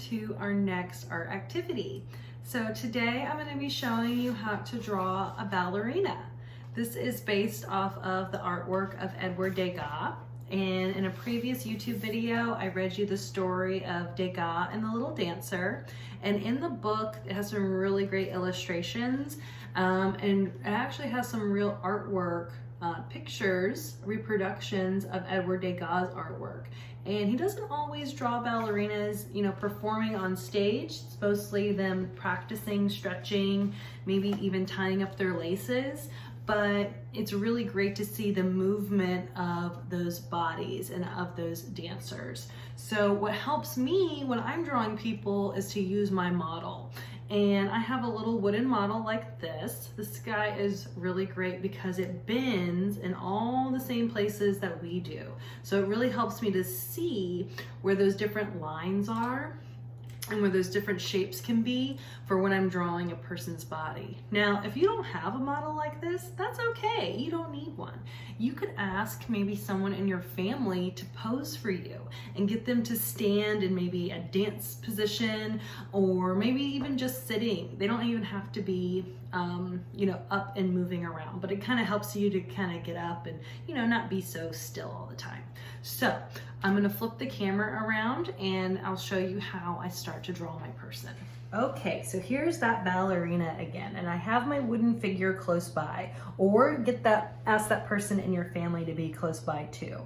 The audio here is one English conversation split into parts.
to our next art activity. So today I'm going to be showing you how to draw a ballerina. This is based off of the artwork of Edgar Degas. And in a previous YouTube video, I read you the story of Degas and the Little Dancer. And in the book, it has some really great illustrations. And it actually has some real artwork, pictures, reproductions of Edgar Degas' artwork. And he doesn't always draw ballerinas, performing on stage. It's mostly them practicing, stretching, maybe even tying up their laces. But it's really great to see the movement of those bodies and of those dancers. So what helps me when I'm drawing people is to use my model. And I have a little wooden model like this. This guy is really great because it bends in all the same places that we do. So it really helps me to see where those different lines are and where those different shapes can be for when I'm drawing a person's body. Now, if you don't have a model like this, that's okay. You don't need one. You could ask maybe someone in your family to pose for you and get them to stand in maybe a dance position or maybe even just sitting. They don't even have to be, up and moving around, but it kind of helps you to kind of get up and, not be so still all the time. So I'm going to flip the camera around and I'll show you how I start to draw my person. Okay, so here's that ballerina again, and I have my wooden figure close by, or ask that person in your family to be close by too.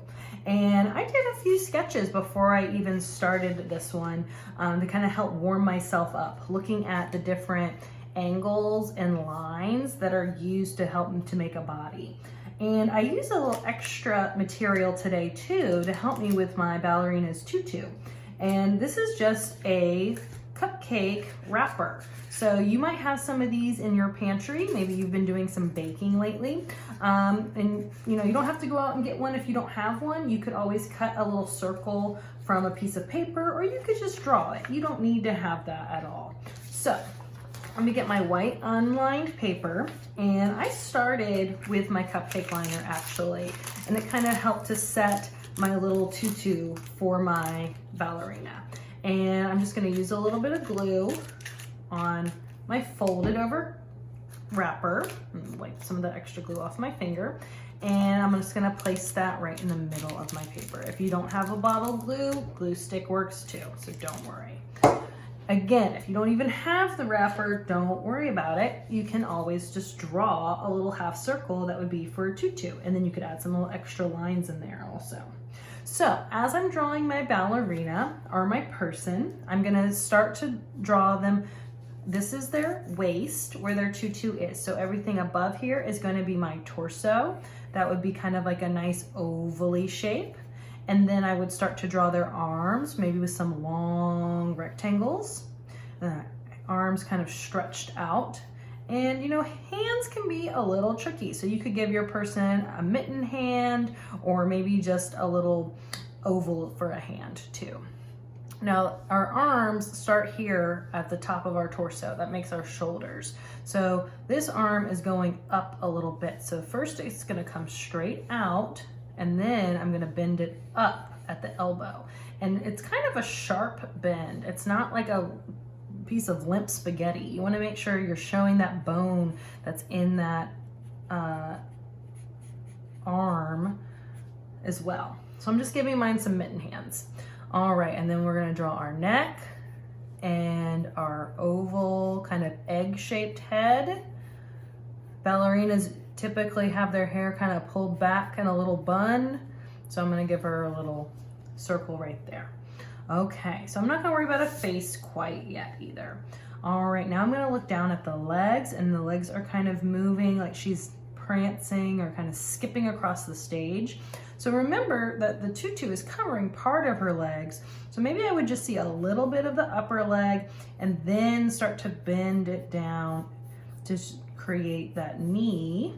And I did a few sketches before I even started this one to kind of help warm myself up, looking at the different angles and lines that are used to help to make a body. And I use a little extra material today too to help me with my ballerina's tutu. And this is just a cupcake wrapper. So you might have some of these in your pantry. Maybe you've been doing some baking lately. And you don't have to go out and get one if you don't have one. You could always cut a little circle from a piece of paper, or you could just draw it. You don't need to have that at all. So let me get my white unlined paper, and I started with my cupcake liner actually, and it kind of helped to set my little tutu for my ballerina. And I'm just going to use a little bit of glue on my folded over wrapper, and wipe some of the extra glue off my finger, and I'm just going to place that right in the middle of my paper. If you don't have a bottle glue, glue stick works too, so don't worry. Again, if you don't even have the wrapper, don't worry about it. You can always just draw a little half circle that would be for a tutu, and then you could add some little extra lines in there also. So as I'm drawing my ballerina or my person, I'm gonna start to draw them. This is their waist where their tutu is. So everything above here is gonna be my torso. That would be kind of like a nice ovally shape. And then I would start to draw their arms, maybe with some long rectangles. Arms kind of stretched out. And hands can be a little tricky. So you could give your person a mitten hand, or maybe just a little oval for a hand too. Now our arms start here at the top of our torso. That makes our shoulders. So this arm is going up a little bit. So first it's gonna come straight out, and then I'm gonna bend it up at the elbow. And it's kind of a sharp bend. It's not like a piece of limp spaghetti. You wanna make sure you're showing that bone that's in that arm as well. So I'm just giving mine some mitten hands. All right, and then we're gonna draw our neck and our oval kind of egg-shaped head. Ballerinas typically have their hair kind of pulled back in a little bun. So I'm gonna give her a little circle right there. Okay, so I'm not gonna worry about a face quite yet either. All right, now I'm gonna look down at the legs, and the legs are kind of moving like she's prancing or kind of skipping across the stage. So remember that the tutu is covering part of her legs. So maybe I would just see a little bit of the upper leg and then start to bend it down to create that knee,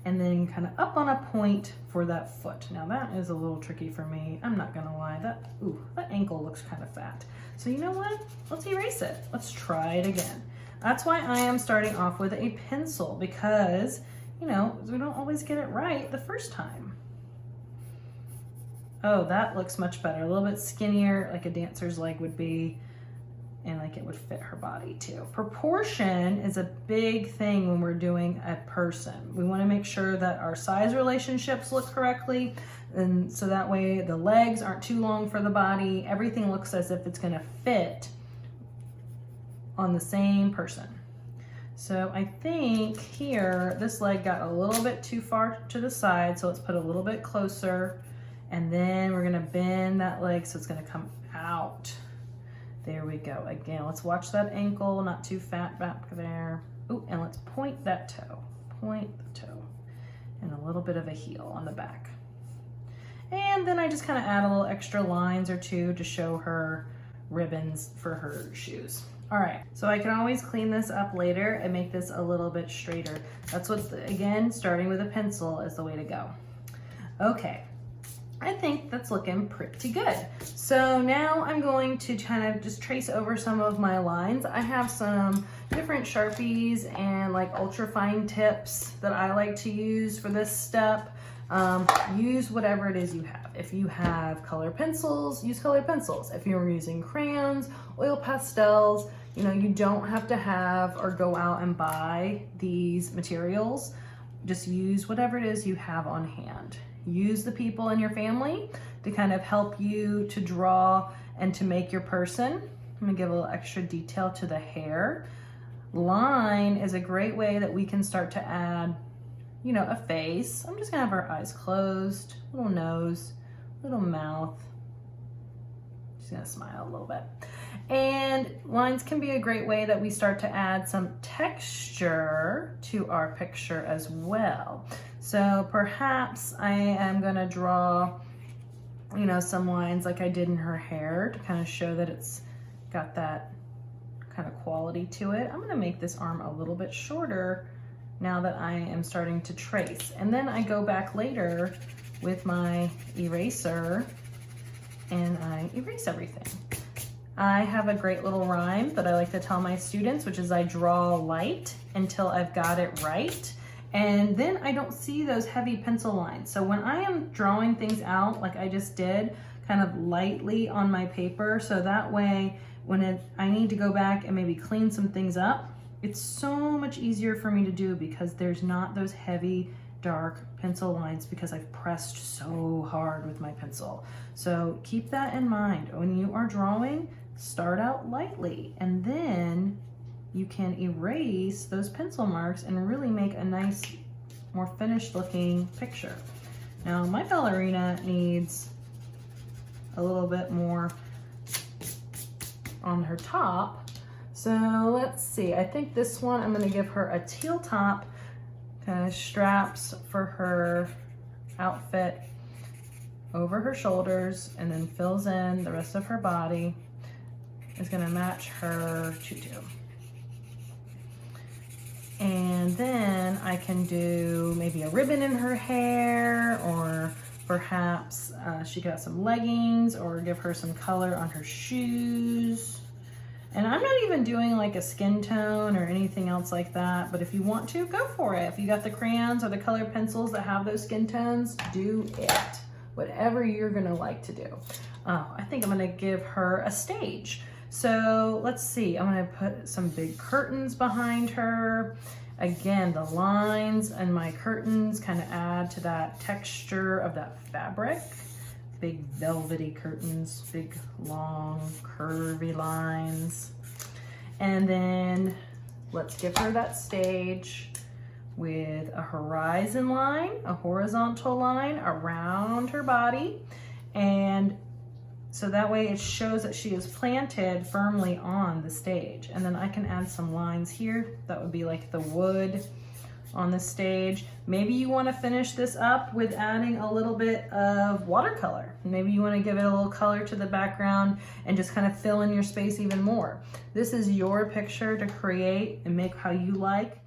and then kind of up on a point for that foot. Now that is a little tricky for me. I'm not gonna lie, that ankle looks kind of fat. So you know what? Let's erase it. Let's try it again. That's why I am starting off with a pencil, because we don't always get it right the first time. Oh, that looks much better. A little bit skinnier, like a dancer's leg would be, and like it would fit her body too. Proportion is a big thing when we're doing a person. We want to make sure that our size relationships look correctly, and so that way the legs aren't too long for the body. Everything looks as if it's going to fit on the same person. So I think here, this leg got a little bit too far to the side, so let's put a little bit closer, and then we're gonna bend that leg so it's gonna come out. There we go. Again, let's watch that ankle, not too fat back there. Ooh, and let's point that toe. Point the toe. And a little bit of a heel on the back. And then I just kind of add a little extra lines or two to show her ribbons for her shoes. All right, so I can always clean this up later and make this a little bit straighter. That's what, again, starting with a pencil is the way to go. Okay, I think that's looking pretty good. So now I'm going to kind of just trace over some of my lines. I have some different Sharpies and like ultra fine tips that I like to use for this step. Use whatever it is you have. If you have color pencils, use colored pencils. If you're using crayons, oil pastels, you know, you don't have to have or go out and buy these materials. Just use whatever it is you have on hand. Use the people in your family to kind of help you to draw and to make your person. I'm gonna give a little extra detail to the hair. Line is a great way that we can start to add, you know, a face. I'm just gonna have our eyes closed, little nose, little mouth. Just gonna smile a little bit. And lines can be a great way that we start to add some texture to our picture as well. So perhaps I am gonna draw, you know, some lines like I did in her hair to kind of show that it's got that kind of quality to it. I'm gonna make this arm a little bit shorter now that I am starting to trace. And then I go back later with my eraser and I erase everything. I have a great little rhyme that I like to tell my students, which is I draw light until I've got it right. And then I don't see those heavy pencil lines. So when I am drawing things out like I just did, kind of lightly on my paper, so that way when I need to go back and maybe clean some things up, it's so much easier for me to do because there's not those heavy, dark pencil lines because I've pressed so hard with my pencil. So keep that in mind. When you are drawing, start out lightly and then you can erase those pencil marks and really make a nice, more finished looking picture. Now my ballerina needs a little bit more on her top. So let's see, I think this one, I'm gonna give her a teal top, kind of straps for her outfit over her shoulders and then fills in the rest of her body. Is gonna match her tutu. And then I can do maybe a ribbon in her hair, or perhaps she could have some leggings, or give her some color on her shoes. And I'm not even doing like a skin tone or anything else like that, but if you want to, go for it. If you got the crayons or the colored pencils that have those skin tones, do it. Whatever you're gonna like to do. I think I'm gonna give her a stage. So let's see, I'm gonna put some big curtains behind her. Again, the lines and my curtains kind of add to that texture of that fabric. Big velvety curtains, big long curvy lines. And then let's give her that stage with a horizon line, a horizontal line around her body. And so that way it shows that she is planted firmly on the stage. And then I can add some lines here. That would be like the wood on the stage. Maybe you want to finish this up with adding a little bit of watercolor. Maybe you want to give it a little color to the background and just kind of fill in your space even more. This is your picture to create and make how you like.